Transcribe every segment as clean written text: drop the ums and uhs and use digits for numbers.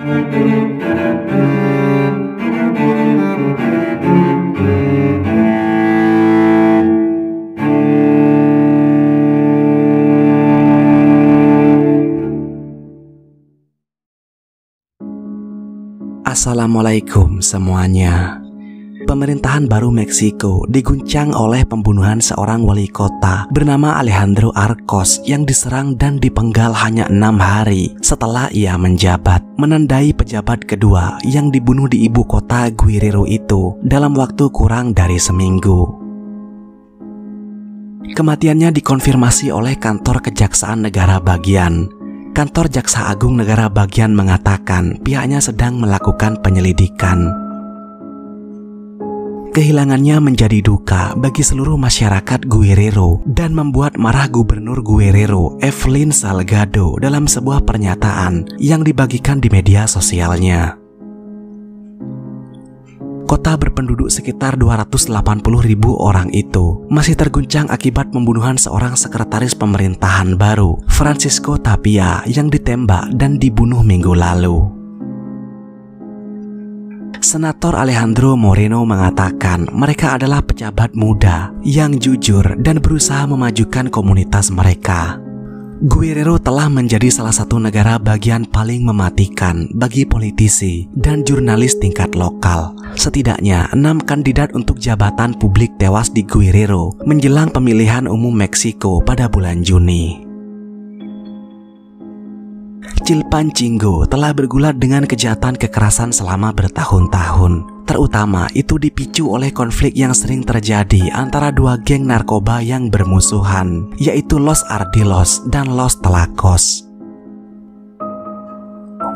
Assalamualaikum semuanya. Pemerintahan baru Meksiko diguncang oleh pembunuhan seorang wali kota bernama Alejandro Arcos yang diserang dan dipenggal hanya 6 hari setelah ia menjabat, menandai pejabat kedua yang dibunuh di ibu kota Guerrero itu dalam waktu kurang dari seminggu. Kematiannya dikonfirmasi oleh kantor Kejaksaan Negara Bagian. Kantor Jaksa Agung Negara Bagian mengatakan pihaknya sedang melakukan penyelidikan. Kehilangannya menjadi duka bagi seluruh masyarakat Guerrero dan membuat marah Gubernur Guerrero, Evelyn Salgado, dalam sebuah pernyataan yang dibagikan di media sosialnya. Kota berpenduduk sekitar 280.000 orang itu masih terguncang akibat pembunuhan seorang sekretaris pemerintahan baru, Francisco Tapia, yang ditembak dan dibunuh minggu lalu. Senator Alejandro Moreno mengatakan mereka adalah pejabat muda yang jujur dan berusaha memajukan komunitas mereka. Guerrero telah menjadi salah satu negara bagian paling mematikan bagi politisi dan jurnalis tingkat lokal. Setidaknya 6 kandidat untuk jabatan publik tewas di Guerrero menjelang pemilihan umum Meksiko pada bulan Juni. Chilpancingo telah bergulat dengan kejahatan kekerasan selama bertahun-tahun. Terutama itu dipicu oleh konflik yang sering terjadi antara dua geng narkoba yang bermusuhan, yaitu Los Ardilos dan Los Tlacos.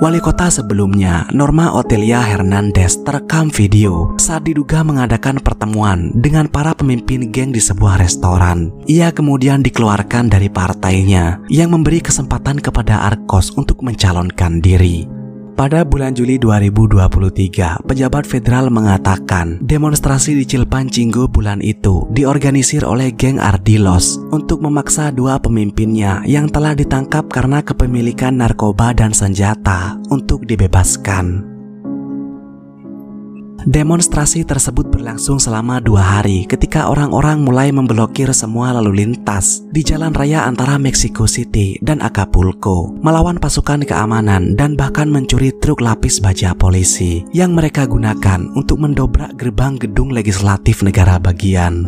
Wali kota sebelumnya, Norma Otelia Hernandez, terekam video saat diduga mengadakan pertemuan dengan para pemimpin geng di sebuah restoran. Ia kemudian dikeluarkan dari partainya yang memberi kesempatan kepada Arcos untuk mencalonkan diri. Pada bulan Juli 2023, pejabat federal mengatakan demonstrasi di Chilpancingo bulan itu diorganisir oleh geng Ardilos untuk memaksa dua pemimpinnya yang telah ditangkap karena kepemilikan narkoba dan senjata untuk dibebaskan. Demonstrasi tersebut berlangsung selama 2 hari ketika orang-orang mulai memblokir semua lalu lintas di jalan raya antara Mexico City dan Acapulco, melawan pasukan keamanan dan bahkan mencuri truk lapis baja polisi yang mereka gunakan untuk mendobrak gerbang gedung legislatif negara bagian.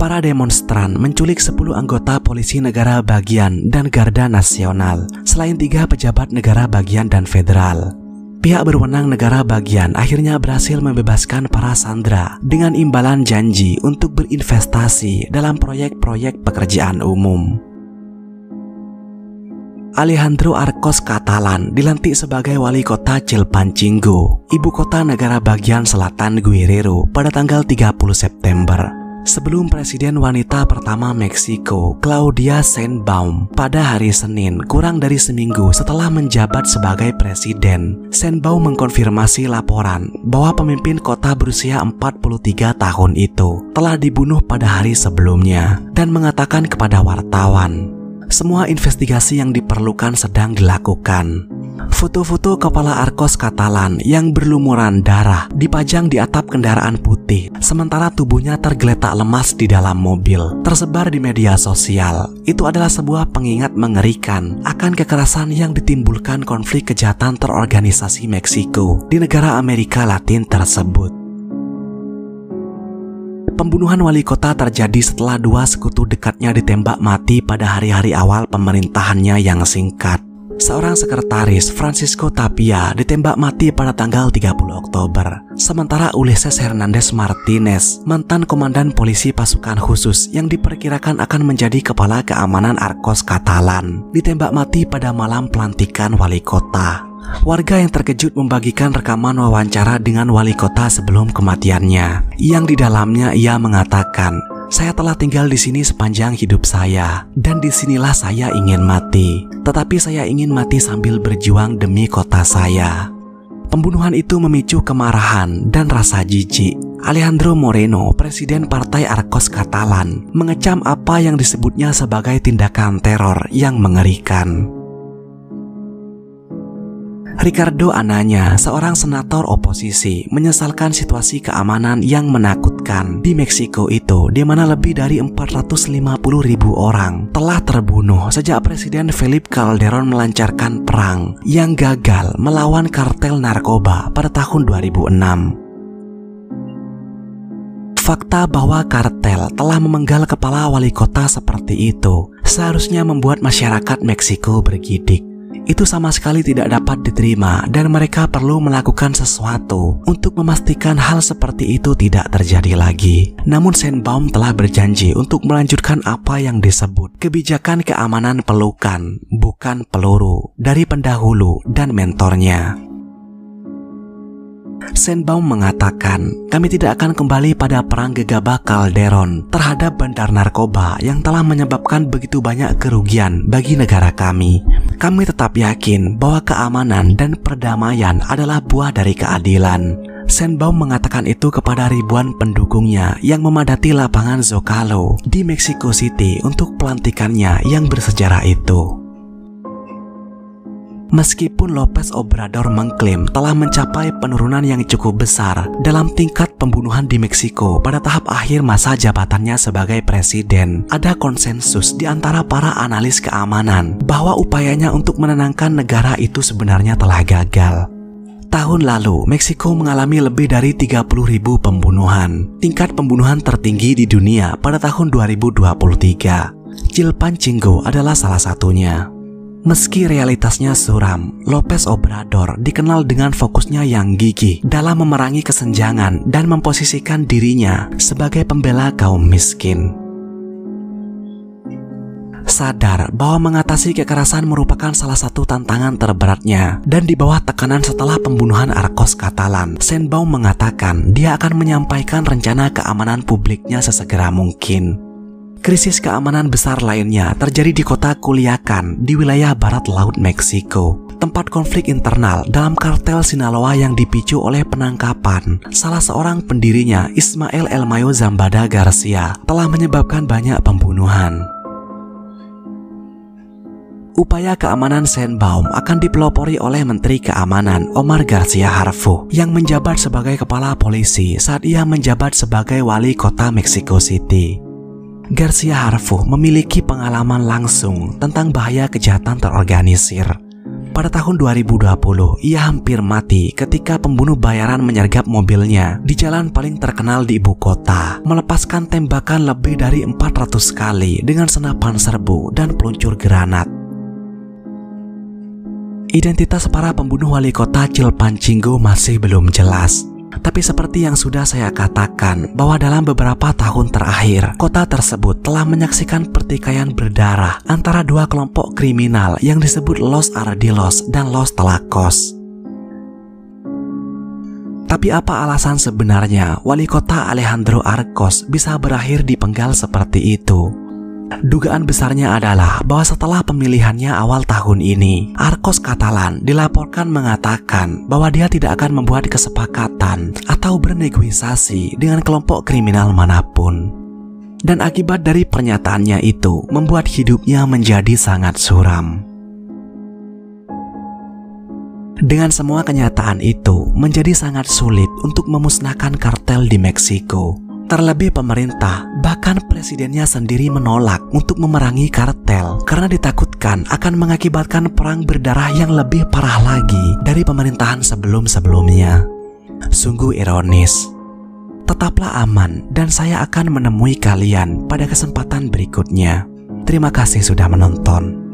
Para demonstran menculik 10 anggota polisi negara bagian dan Garda Nasional, selain 3 pejabat negara bagian dan federal. Pihak berwenang negara bagian akhirnya berhasil membebaskan para sandera dengan imbalan janji untuk berinvestasi dalam proyek-proyek pekerjaan umum. Alejandro Arcos Catalan dilantik sebagai wali kota Chilpancingo, ibu kota negara bagian selatan Guerrero, pada tanggal 30 September. Sebelum Presiden wanita pertama Meksiko, Claudia Sheinbaum, pada hari Senin, kurang dari seminggu setelah menjabat sebagai presiden, Sheinbaum mengkonfirmasi laporan bahwa pemimpin kota berusia 43 tahun itu telah dibunuh pada hari sebelumnya dan mengatakan kepada wartawan, semua investigasi yang diperlukan sedang dilakukan. Foto-foto kepala Arcos Catalan yang berlumuran darah dipajang di atap kendaraan putih, sementara tubuhnya tergeletak lemas di dalam mobil, tersebar di media sosial. Itu adalah sebuah pengingat mengerikan akan kekerasan yang ditimbulkan konflik kejahatan terorganisasi Meksiko di negara Amerika Latin tersebut. Pembunuhan wali kota terjadi setelah 2 sekutu dekatnya ditembak mati pada hari-hari awal pemerintahannya yang singkat. Seorang sekretaris, Francisco Tapia, ditembak mati pada tanggal 30 Oktober. Sementara Ulises Hernandez Martinez, mantan komandan polisi pasukan khusus yang diperkirakan akan menjadi kepala keamanan Arcos Catalan, ditembak mati pada malam pelantikan wali kota. Warga yang terkejut membagikan rekaman wawancara dengan wali kota sebelum kematiannya, yang di dalamnya ia mengatakan, "Saya telah tinggal di sini sepanjang hidup saya, dan disinilah saya ingin mati. Tetapi saya ingin mati sambil berjuang demi kota saya." Pembunuhan itu memicu kemarahan dan rasa jijik. Alejandro Moreno, presiden partai Arcos Catalan, mengecam apa yang disebutnya sebagai tindakan teror yang mengerikan. Ricardo Anaya, seorang senator oposisi, menyesalkan situasi keamanan yang menakutkan di Meksiko itu, di mana lebih dari 450.000 orang telah terbunuh sejak Presiden Felipe Calderón melancarkan perang yang gagal melawan kartel narkoba pada tahun 2006. Fakta bahwa kartel telah memenggal kepala wali kota seperti itu seharusnya membuat masyarakat Meksiko bergidik. Itu sama sekali tidak dapat diterima dan mereka perlu melakukan sesuatu untuk memastikan hal seperti itu tidak terjadi lagi. Namun Sheinbaum telah berjanji untuk melanjutkan apa yang disebut kebijakan keamanan pelukan, bukan peluru, dari pendahulu dan mentornya. Sheinbaum mengatakan, kami tidak akan kembali pada perang gegabah Calderón terhadap bandar narkoba yang telah menyebabkan begitu banyak kerugian bagi negara kami. Kami tetap yakin bahwa keamanan dan perdamaian adalah buah dari keadilan. Sheinbaum mengatakan itu kepada ribuan pendukungnya yang memadati lapangan Zocalo di Mexico City untuk pelantikannya yang bersejarah itu. Meskipun López Obrador mengklaim telah mencapai penurunan yang cukup besar dalam tingkat pembunuhan di Meksiko pada tahap akhir masa jabatannya sebagai presiden, ada konsensus di antara para analis keamanan bahwa upayanya untuk menenangkan negara itu sebenarnya telah gagal. Tahun lalu, Meksiko mengalami lebih dari 30.000 pembunuhan, tingkat pembunuhan tertinggi di dunia pada tahun 2023. Chilpancingo adalah salah satunya. Meski realitasnya suram, López Obrador dikenal dengan fokusnya yang gigih dalam memerangi kesenjangan dan memposisikan dirinya sebagai pembela kaum miskin. Sadar bahwa mengatasi kekerasan merupakan salah satu tantangan terberatnya dan di bawah tekanan setelah pembunuhan Arcos Catalán, Sheinbaum mengatakan dia akan menyampaikan rencana keamanan publiknya sesegera mungkin. Krisis keamanan besar lainnya terjadi di kota Culiacán di wilayah barat laut Meksiko, tempat konflik internal dalam kartel Sinaloa yang dipicu oleh penangkapan salah seorang pendirinya, Ismael El Mayo Zambada Garcia, telah menyebabkan banyak pembunuhan. Upaya keamanan Sheinbaum akan dipelopori oleh Menteri Keamanan Omar Garcia Harfuch yang menjabat sebagai kepala polisi saat ia menjabat sebagai wali kota Mexico City. Garcia Harfuch memiliki pengalaman langsung tentang bahaya kejahatan terorganisir. Pada tahun 2020, ia hampir mati ketika pembunuh bayaran menyergap mobilnya di jalan paling terkenal di ibu kota, melepaskan tembakan lebih dari 400 kali dengan senapan serbu dan peluncur granat. Identitas para pembunuh wali kota Chilpancingo masih belum jelas. Tapi seperti yang sudah saya katakan bahwa dalam beberapa tahun terakhir, kota tersebut telah menyaksikan pertikaian berdarah antara dua kelompok kriminal yang disebut Los Ardilos dan Los Tlacos. Tapi apa alasan sebenarnya wali kota Alejandro Arcos bisa berakhir dipenggal seperti itu? Dugaan besarnya adalah bahwa setelah pemilihannya awal tahun ini, Arcos Catalán dilaporkan mengatakan bahwa dia tidak akan membuat kesepakatan atau bernegosiasi dengan kelompok kriminal manapun. Dan akibat dari pernyataannya itu membuat hidupnya menjadi sangat suram. Dengan semua kenyataan itu, menjadi sangat sulit untuk memusnahkan kartel di Meksiko. Terlebih pemerintah, bahkan presidennya sendiri menolak untuk memerangi kartel karena ditakutkan akan mengakibatkan perang berdarah yang lebih parah lagi dari pemerintahan sebelum-sebelumnya. Sungguh ironis. Tetaplah aman dan saya akan menemui kalian pada kesempatan berikutnya. Terima kasih sudah menonton.